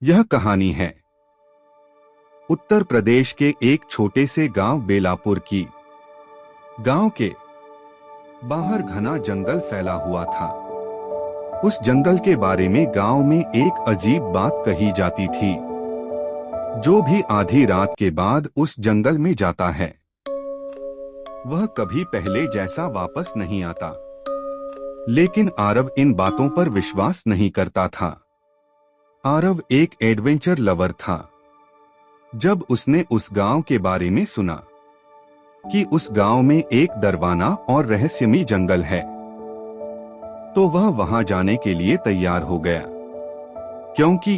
यह कहानी है उत्तर प्रदेश के एक छोटे से गांव बेलापुर की। गांव के बाहर घना जंगल फैला हुआ था। उस जंगल के बारे में गांव में एक अजीब बात कही जाती थी। जो भी आधी रात के बाद उस जंगल में जाता है वह कभी पहले जैसा वापस नहीं आता। लेकिन आरव इन बातों पर विश्वास नहीं करता था। आरव एक एडवेंचर लवर था। जब उसने उस गांव के बारे में सुना कि उस गांव में एक डरवाना और रहस्यमयी जंगल है, तो वह वहां जाने के लिए तैयार हो गया, क्योंकि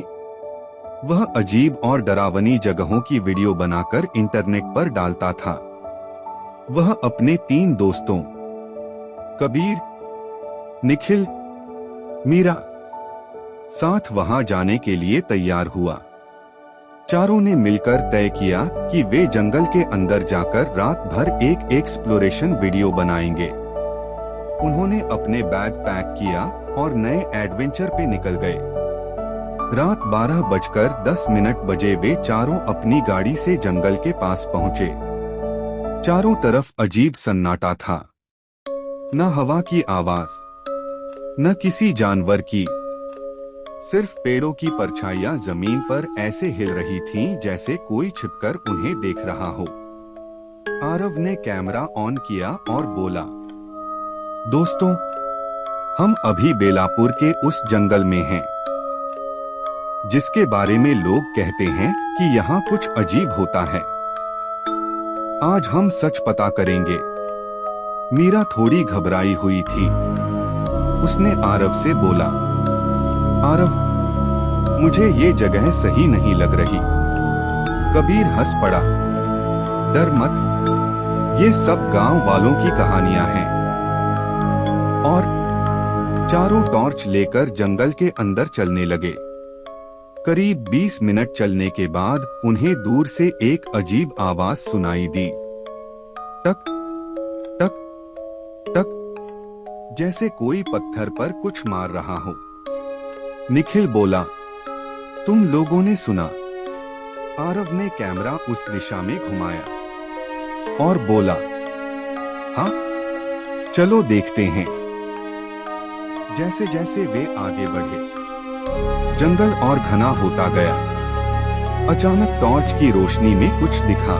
वह अजीब और डरावनी जगहों की वीडियो बनाकर इंटरनेट पर डालता था। वह अपने 3 दोस्तों कबीर, निखिल, मीरा साथ वहां जाने के लिए तैयार हुआ। चारों ने मिलकर तय किया कि वे जंगल के अंदर जाकर रात भर एक एक्सप्लोरेशन वीडियो बनाएंगे। उन्होंने अपने बैग पैक किया और नए एडवेंचर पे निकल गए। रात 12:10 बजे वे चारों अपनी गाड़ी से जंगल के पास पहुंचे। चारों तरफ अजीब सन्नाटा था। न हवा की आवाज, न किसी जानवर की, सिर्फ पेड़ों की परछाइयां जमीन पर ऐसे हिल रही थीं जैसे कोई छिपकर उन्हें देख रहा हो। आरव ने कैमरा ऑन किया और बोला, दोस्तों, हम अभी बेलापुर के उस जंगल में हैं, जिसके बारे में लोग कहते हैं कि यहाँ कुछ अजीब होता है। आज हम सच पता करेंगे। मीरा थोड़ी घबराई हुई थी। उसने आरव से बोला, आरव, मुझे ये जगह सही नहीं लग रही। कबीर हंस पड़ा, डर मत, ये सब गांव वालों की कहानियां हैं। और चारों टॉर्च लेकर जंगल के अंदर चलने लगे। करीब 20 मिनट चलने के बाद उन्हें दूर से एक अजीब आवाज सुनाई दी, टक टक टक, जैसे कोई पत्थर पर कुछ मार रहा हो। निखिल बोला, तुम लोगों ने सुना? आरव ने कैमरा उस दिशा में घुमाया और बोला, हाँ, चलो देखते हैं। जैसे जैसे वे आगे बढ़े, जंगल और घना होता गया। अचानक टॉर्च की रोशनी में कुछ दिखा।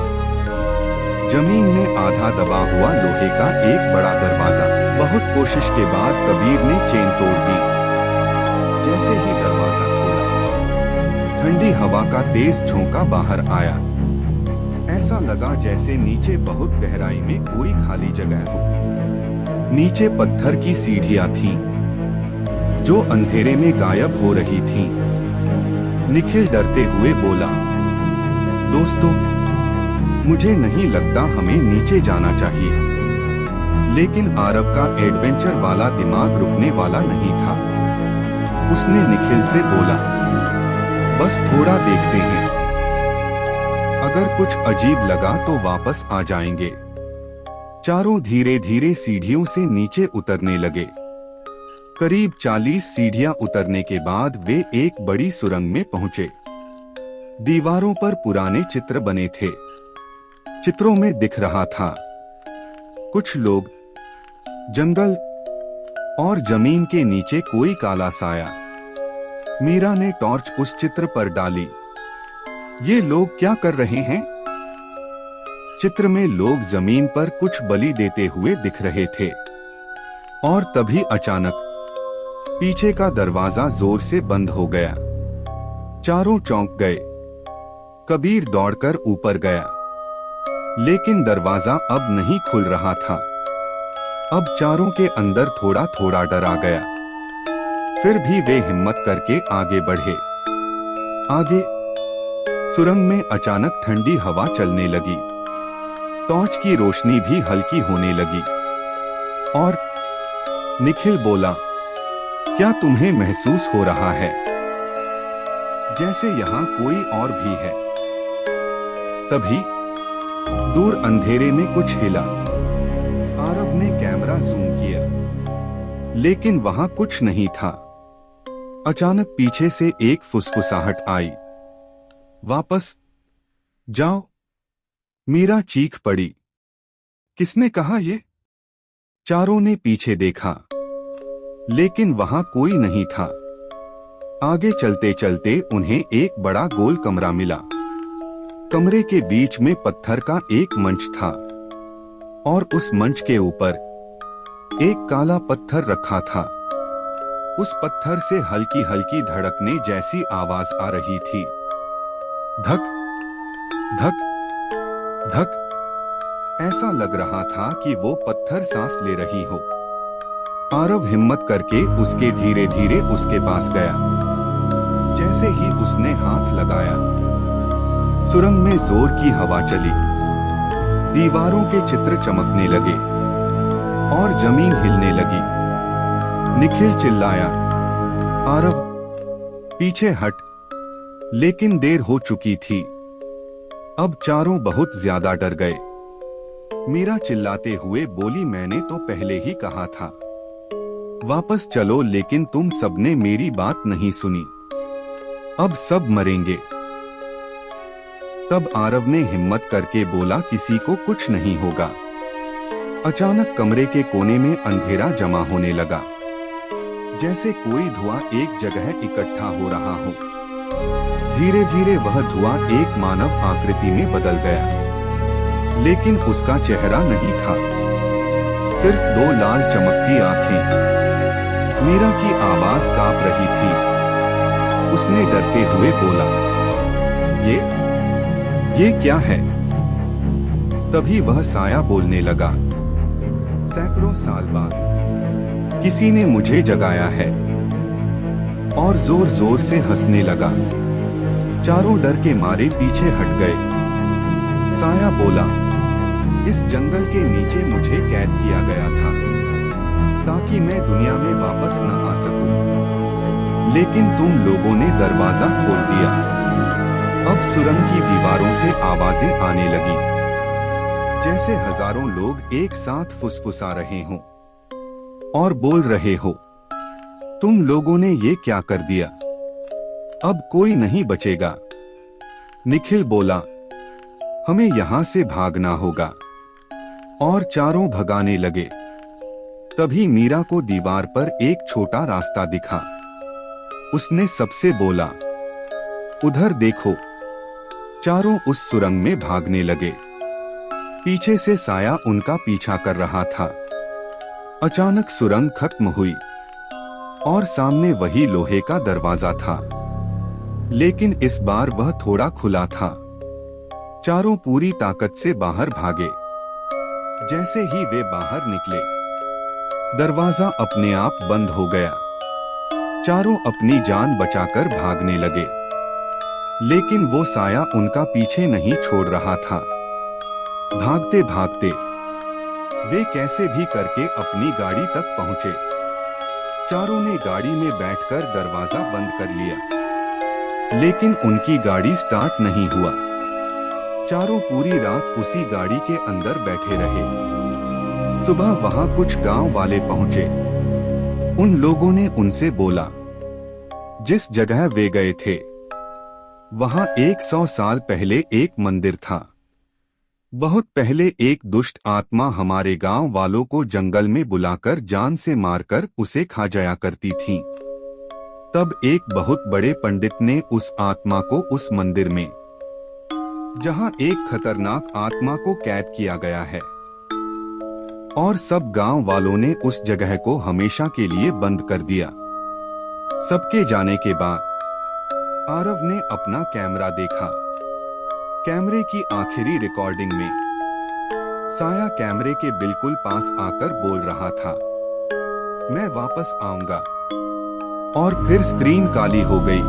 जमीन में आधा दबा हुआ लोहे का एक बड़ा दरवाजा। बहुत कोशिश के बाद कबीर ने चेन तोड़ दी। जैसे ही दरवाजा खोला, ठंडी हवा का तेज झोंका बाहर आया। ऐसा लगा जैसे नीचे बहुत गहराई में कोई खाली जगह हो। नीचे पत्थर की सीढ़ियां थीं, जो अंधेरे में गायब हो रही थीं। निखिल डरते हुए बोला, दोस्तों, मुझे नहीं लगता हमें नीचे जाना चाहिए। लेकिन आरव का एडवेंचर वाला दिमाग रुकने वाला नहीं था। उसने निखिल से बोला, बस थोड़ा देखते हैं, अगर कुछ अजीब लगा तो वापस आ जाएंगे। चारों धीरे धीरे सीढ़ियों से नीचे उतरने लगे। करीब 40 सीढ़ियां उतरने के बाद वे एक बड़ी सुरंग में पहुंचे। दीवारों पर पुराने चित्र बने थे। चित्रों में दिख रहा था कुछ लोग, जंगल और जमीन के नीचे कोई काला साया। मीरा ने टॉर्च उस चित्र पर डाली। ये लोग क्या कर रहे हैं? चित्र में लोग जमीन पर कुछ बलि देते हुए दिख रहे थे। और तभी अचानक पीछे का दरवाजा जोर से बंद हो गया। चारों चौंक गए। कबीर दौड़कर ऊपर गया, लेकिन दरवाजा अब नहीं खुल रहा था। अब चारों के अंदर थोड़ा थोड़ा डर आ गया। फिर भी वे हिम्मत करके आगे बढ़े। आगे सुरंग में अचानक ठंडी हवा चलने लगी। टॉर्च की रोशनी भी हल्की होने लगी। और निखिल बोला, क्या तुम्हें महसूस हो रहा है जैसे यहाँ कोई और भी है? तभी दूर अंधेरे में कुछ हिला। आरव ने कैमरा जूम किया, लेकिन वहां कुछ नहीं था। अचानक पीछे से एक फुसफुसाहट आई। वापस जाओ। मीरा चीख पड़ी। किसने कहा ये? चारों ने पीछे देखा, लेकिन वहां कोई नहीं था। आगे चलते चलते उन्हें एक बड़ा गोल कमरा मिला। कमरे के बीच में पत्थर का एक मंच था और उस मंच के ऊपर एक काला पत्थर रखा था। उस पत्थर से हल्की हल्की धड़कने जैसी आवाज आ रही थी। धक धक धक। ऐसा लग रहा था कि वो पत्थर सांस ले रही हो। आरव हिम्मत करके उसके धीरे धीरे उसके पास गया। जैसे ही उसने हाथ लगाया, सुरंग में जोर की हवा चली। दीवारों के चित्र चमकने लगे और जमीन हिलने लगी। निखिल चिल्लाया, आरव पीछे हट। लेकिन देर हो चुकी थी। अब चारों बहुत ज्यादा डर गए। मीरा चिल्लाते हुए बोली, मैंने तो पहले ही कहा था वापस चलो, लेकिन तुम सबने मेरी बात नहीं सुनी। अब सब मरेंगे। तब आरव ने हिम्मत करके बोला, किसी को कुछ नहीं होगा। अचानक कमरे के कोने में अंधेरा जमा होने लगा, जैसे कोई धुआं एक जगह इकट्ठा हो रहा हो। धीरे धीरे वह धुआं एक मानव आकृति में बदल गया, लेकिन उसका चेहरा नहीं था, सिर्फ दो लाल चमकती आंखें। मीरा की आवाज कांप रही थी। उसने डरते हुए बोला, ये क्या है? तभी वह साया बोलने लगा, सैकड़ों साल बाद किसी ने मुझे जगाया है। और जोर जोर से हंसने लगा। चारों डर के मारे पीछे हट गए। साया बोला, इस जंगल के नीचे मुझे कैद किया गया था ताकि मैं दुनिया में वापस न आ सकूं, लेकिन तुम लोगों ने दरवाजा खोल दिया। अब सुरंग की दीवारों से आवाजें आने लगी, जैसे हजारों लोग एक साथ फुसफुसा रहे हों और बोल रहे हो, तुम लोगों ने ये क्या कर दिया? अब कोई नहीं बचेगा। निखिल बोला, हमें यहां से भागना होगा। और चारों भगाने लगे। तभी मीरा को दीवार पर एक छोटा रास्ता दिखा। उसने सबसे बोला, उधर देखो। चारों उस सुरंग में भागने लगे। पीछे से साया उनका पीछा कर रहा था। अचानक सुरंग खत्म हुई और सामने वही लोहे का दरवाजा था, लेकिन इस बार वह थोड़ा खुला था। चारों पूरी ताकत से बाहर भागे। जैसे ही वे बाहर निकले, दरवाजा अपने आप बंद हो गया। चारों अपनी जान बचाकर भागने लगे, लेकिन वो साया उनका पीछे नहीं छोड़ रहा था। भागते भागते वे कैसे भी करके अपनी गाड़ी तक पहुंचे। चारों ने गाड़ी में बैठकर दरवाजा बंद कर लिया, लेकिन उनकी गाड़ी स्टार्ट नहीं हुआ। चारों पूरी रात उसी गाड़ी के अंदर बैठे रहे। सुबह वहां कुछ गांव वाले पहुंचे। उन लोगों ने उनसे बोला, जिस जगह वे गए थे वहां 100 साल पहले एक मंदिर था। बहुत पहले एक दुष्ट आत्मा हमारे गांव वालों को जंगल में बुलाकर जान से मारकर उसे खा जाया करती थी। तब एक बहुत बड़े पंडित ने उस आत्मा को उस मंदिर में, जहां एक खतरनाक आत्मा को कैद किया गया है, और सब गांव वालों ने उस जगह को हमेशा के लिए बंद कर दिया। सबके जाने के बाद आरव ने अपना कैमरा देखा। कैमरे की आखिरी रिकॉर्डिंग में साया कैमरे के बिल्कुल पास आकर बोल रहा था, मैं वापस आऊंगा। और फिर स्क्रीन काली हो गई।